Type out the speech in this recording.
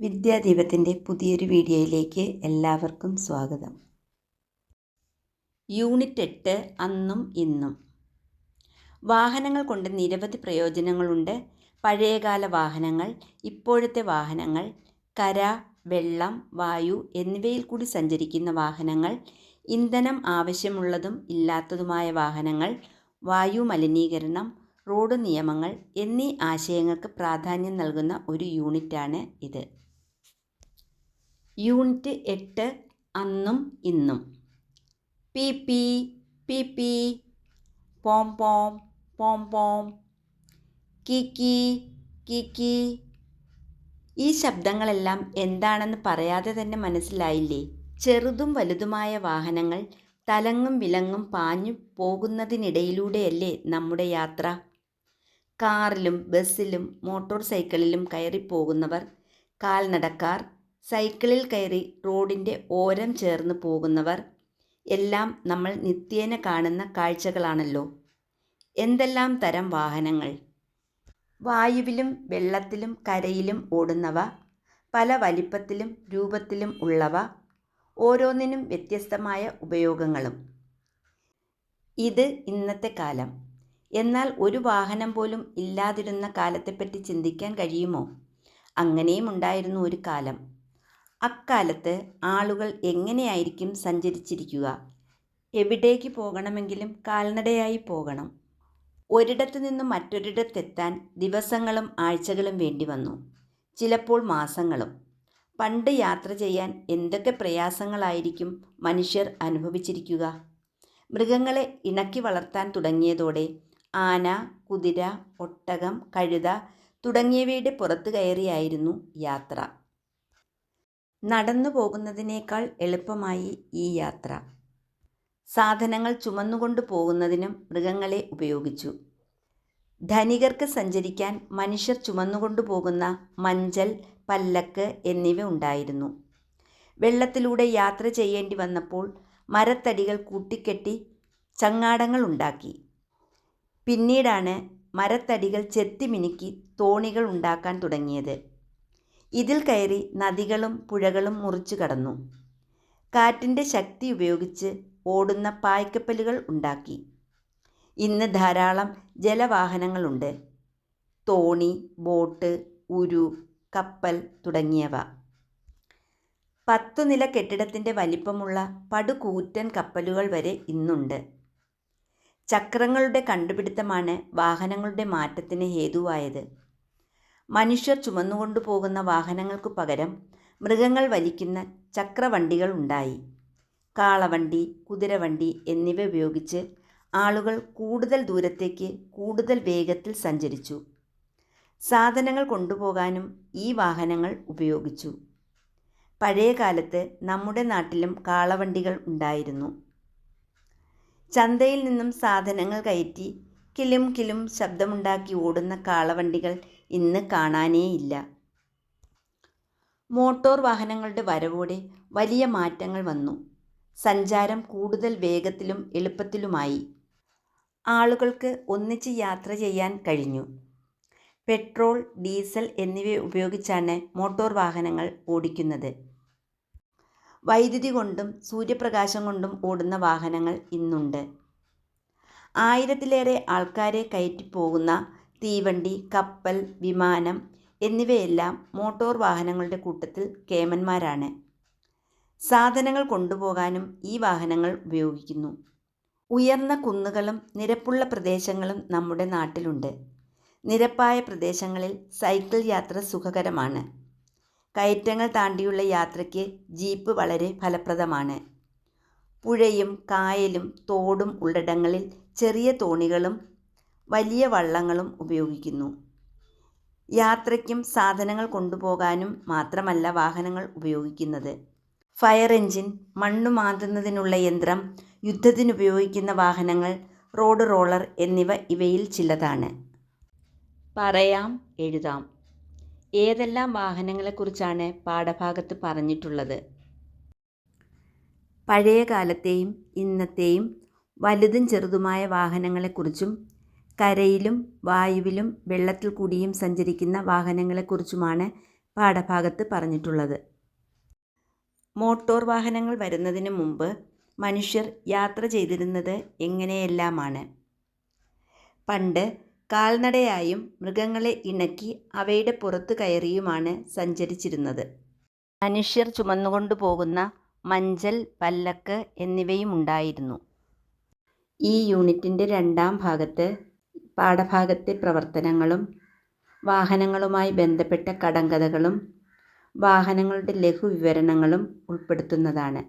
വിദ്യാദീപത്തിൻ്റെ പുതിയൊരു വീഡിയോയിലേക്ക് എല്ലാവർക്കും സ്വാഗതം. യൂണിറ്റ് 8 അന്നും ഇന്നും. വാഹനങ്ങൾ കൊണ്ട് നിരവധി പ്രയോജനങ്ങളുണ്ട്. പഴയകാല വാഹനങ്ങൾ, ഇപ്പോഴത്തെ വാഹനങ്ങൾ, കര, വെള്ളം, വായു എന്നിവയിൽ കൂടി സഞ്ചരിക്കുന്ന വാഹനങ്ങൾ, ഇന്ധനം ആവശ്യമുള്ളതും ഇല്ലാത്തതുമായ വാഹനങ്ങൾ, വായു മലിനീകരണം, റോഡ് നിയമങ്ങൾ എന്നീ ആശയങ്ങൾക്ക് പ്രാധാന്യം നൽകുന്ന ഒരു യൂണിറ്റാണ് ഇത്. യൂണിറ്റ് 8 അന്നും ഇന്നും. പി പി പി പി, പോം പോം പോം പോം, കിക്കി കിക്കി. ഈ ശബ്ദങ്ങളെല്ലാം എന്താണെന്ന് പറയാതെ തന്നെ മനസ്സിലായില്ലേ? ചെറുതും വലുതുമായ വാഹനങ്ങൾ തലങ്ങും വിലങ്ങും പാഞ്ഞു പോകുന്നതിനിടയിലൂടെയല്ലേ നമ്മുടെ യാത്ര. കാറിലും ബസ്സിലും മോട്ടോർ സൈക്കിളിലും കയറിപ്പോകുന്നവർ, കാൽനടക്കാർ, സൈക്കിളിൽ കയറി റോഡിൻ്റെ ഓരം ചേർന്ന് പോകുന്നവർ എല്ലാം നമ്മൾ നിത്യേന കാണുന്ന കാഴ്ചകളാണല്ലോ. എന്തെല്ലാം തരം വാഹനങ്ങൾ! വായുവിലും വെള്ളത്തിലും കരയിലും ഓടുന്നവ, പല വലിപ്പത്തിലും രൂപത്തിലും ഉള്ളവ, ഓരോന്നിനും വ്യത്യസ്തമായ ഉപയോഗങ്ങളും. ഇത് ഇന്നത്തെ കാലം. എന്നാൽ ഒരു വാഹനം പോലും ഇല്ലാതിരുന്ന കാലത്തെപ്പറ്റി ചിന്തിക്കാൻ കഴിയുമോ? അങ്ങനെയും ഉണ്ടായിരുന്നു ഒരു കാലം. അക്കാലത്ത് ആളുകൾ എങ്ങനെയായിരിക്കും സഞ്ചരിച്ചിരിക്കുക? എവിടേക്ക് പോകണമെങ്കിലും കാൽനടയായി പോകണം. ഒരിടത്തു നിന്നും മറ്റൊരിടത്തെത്താൻ ദിവസങ്ങളും ആഴ്ചകളും വേണ്ടി വന്നു, ചിലപ്പോൾ മാസങ്ങളും. പണ്ട് യാത്ര ചെയ്യാൻ എന്തൊക്കെ പ്രയാസങ്ങളായിരിക്കും മനുഷ്യർ അനുഭവിച്ചിരിക്കുക. മൃഗങ്ങളെ ഇണക്കി വളർത്താൻ തുടങ്ങിയതോടെ ആന, കുതിര, ഒട്ടകം, കഴുത തുടങ്ങിയവയുടെ പുറത്തു കയറിയായിരുന്നു യാത്ര. നടന്നു പോകുന്നതിനേക്കാൾ എളുപ്പമായി ഈ യാത്ര. സാധനങ്ങൾ ചുമന്നുകൊണ്ടു പോകുന്നതിനും മൃഗങ്ങളെ ഉപയോഗിച്ചു. ധനികർക്ക് സഞ്ചരിക്കാൻ മനുഷ്യർ ചുമന്നുകൊണ്ടു പോകുന്ന മഞ്ചൽ, പല്ലക്ക് എന്നിവ ഉണ്ടായിരുന്നു. വെള്ളത്തിലൂടെ യാത്ര ചെയ്യേണ്ടി വന്നപ്പോൾ മരത്തടികൾ കൂട്ടിക്കെട്ടി ചങ്ങാടങ്ങൾ ഉണ്ടാക്കി. പിന്നീടാണ് മരത്തടികൾ ചെത്തിമിനുക്കി തോണികൾ ഉണ്ടാക്കാൻ തുടങ്ങിയത്. ഇതിൽ കയറി നദികളും പുഴകളും മുറിച്ചു കടന്നു. കാറ്റിൻ്റെ ശക്തി ഉപയോഗിച്ച് ഓടുന്ന പായ്ക്കപ്പലുകൾ ഉണ്ടാക്കി. ഇന്ന് ധാരാളം ജലവാഹനങ്ങളുണ്ട്. തോണി, ബോട്ട്, ഉരു, കപ്പൽ തുടങ്ങിയവ. 10 നില കെട്ടിടത്തിൻ്റെ വലിപ്പമുള്ള പടുകൂറ്റൻ കപ്പലുകൾ വരെ ഇന്നുണ്ട്. ചക്രങ്ങളുടെ കണ്ടുപിടുത്തമാണ് വാഹനങ്ങളുടെ മാറ്റത്തിന് ഹേതുവായത്. മനുഷ്യർ ചുമന്നുകൊണ്ടു പോകുന്ന വാഹനങ്ങൾക്കു പകരം മൃഗങ്ങൾ വലിക്കുന്ന ചക്രവണ്ടികൾ ഉണ്ടായി. കാളവണ്ടി, കുതിരവണ്ടി എന്നിവ ഉപയോഗിച്ച് ആളുകൾ കൂടുതൽ ദൂരത്തേക്ക് കൂടുതൽ വേഗത്തിൽ സഞ്ചരിച്ചു. സാധനങ്ങൾ കൊണ്ടുപോകാനും ഈ വാഹനങ്ങൾ ഉപയോഗിച്ചു. പഴയ കാലത്ത് നമ്മുടെ നാട്ടിലും കാളവണ്ടികൾ ഉണ്ടായിരുന്നു. ചന്തയിൽ നിന്നും സാധനങ്ങൾ കയറ്റി കിലും കിലും ശബ്ദമുണ്ടാക്കി ഓടുന്ന കാളവണ്ടികൾ ഇന്ന് കാണാനേയില്ല. മോട്ടോർ വാഹനങ്ങളുടെ വരവോടെ വലിയ മാറ്റങ്ങൾ വന്നു. സഞ്ചാരം കൂടുതൽ വേഗത്തിലും എളുപ്പത്തിലുമായി. ആളുകൾക്ക് ഒന്നിച്ച് യാത്ര ചെയ്യാൻ കഴിഞ്ഞു. പെട്രോൾ, ഡീസൽ എന്നിവ ഉപയോഗിച്ചാണ് മോട്ടോർ വാഹനങ്ങൾ ഓടിക്കുന്നത്. വൈദ്യുതി കൊണ്ടും സൂര്യപ്രകാശം കൊണ്ടും ഓടുന്ന വാഹനങ്ങൾ ഇന്നുണ്ട്. 1000-ലേറെ ആൾക്കാരെ കയറ്റിപ്പോകുന്ന തീവണ്ടി, കപ്പൽ, വിമാനം എന്നിവയെല്ലാം മോട്ടോർ വാഹനങ്ങളുടെ കൂട്ടത്തിൽ കേമന്മാരാണ്. സാധനങ്ങൾ കൊണ്ടുപോകാനും ഈ വാഹനങ്ങൾ ഉപയോഗിക്കുന്നു. ഉയർന്ന കുന്നുകളും നിരപ്പുള്ള പ്രദേശങ്ങളും നമ്മുടെ നാട്ടിലുണ്ട്. നിരപ്പായ പ്രദേശങ്ങളിൽ സൈക്കിൾ യാത്ര സുഖകരമാണ്. കയറ്റങ്ങൾ താണ്ടിയുള്ള യാത്രയ്ക്ക് ജീപ്പ് വളരെ ഫലപ്രദമാണ്. പുഴയും കായലും തോടും ഉള്ളിടങ്ങളിൽ ചെറിയ തോണികളും വലിയ വള്ളങ്ങളും ഉപയോഗിക്കുന്നു. യാത്രയ്ക്കും സാധനങ്ങൾ കൊണ്ടുപോകാനും മാത്രമല്ല വാഹനങ്ങൾ ഉപയോഗിക്കുന്നത്. ഫയർ എഞ്ചിൻ, മണ്ണു മാന്തുന്നതിനുള്ള യന്ത്രം, യുദ്ധത്തിനുപയോഗിക്കുന്ന വാഹനങ്ങൾ, റോഡ് റോളർ എന്നിവ ഇവയിൽ ചിലതാണ്. പറയാം, എഴുതാം. ഏതെല്ലാം വാഹനങ്ങളെക്കുറിച്ചാണ് പാഠഭാഗത്ത് പറഞ്ഞിട്ടുള്ളത്? പഴയ കാലത്തെയും ഇന്നത്തെയും വലുതും ചെറുതുമായ വാഹനങ്ങളെക്കുറിച്ചും കരയിലും വായുവിലും വെള്ളത്തിൽ കൂടിയും സഞ്ചരിക്കുന്ന വാഹനങ്ങളെക്കുറിച്ചുമാണ് പാഠഭാഗത്ത് പറഞ്ഞിട്ടുള്ളത്. മോട്ടോർ വാഹനങ്ങൾ വരുന്നതിന് മുമ്പ് മനുഷ്യർ യാത്ര ചെയ്തിരുന്നത് എങ്ങനെയെല്ലാമാണ്? പണ്ട് കാൽനടയായും മൃഗങ്ങളെ ഇണക്കി അവയുടെ പുറത്തു കയറിയുമാണ് സഞ്ചരിച്ചിരുന്നത്. മനുഷ്യർ ചുമന്നുകൊണ്ടു പോകുന്ന മഞ്ചൽ, പല്ലക്ക് എന്നിവയുമുണ്ടായിരുന്നു. ഈ യൂണിറ്റിൻ്റെ 2ാം ഭാഗത്ത് പാഠഭാഗത്തെ പ്രവർത്തനങ്ങളും വാഹനങ്ങളുമായി ബന്ധപ്പെട്ട കടങ്കഥകളും വാഹനങ്ങളുടെ ലഘുവിവരണങ്ങളും ഉൾപ്പെടുത്തുന്നതാണ്.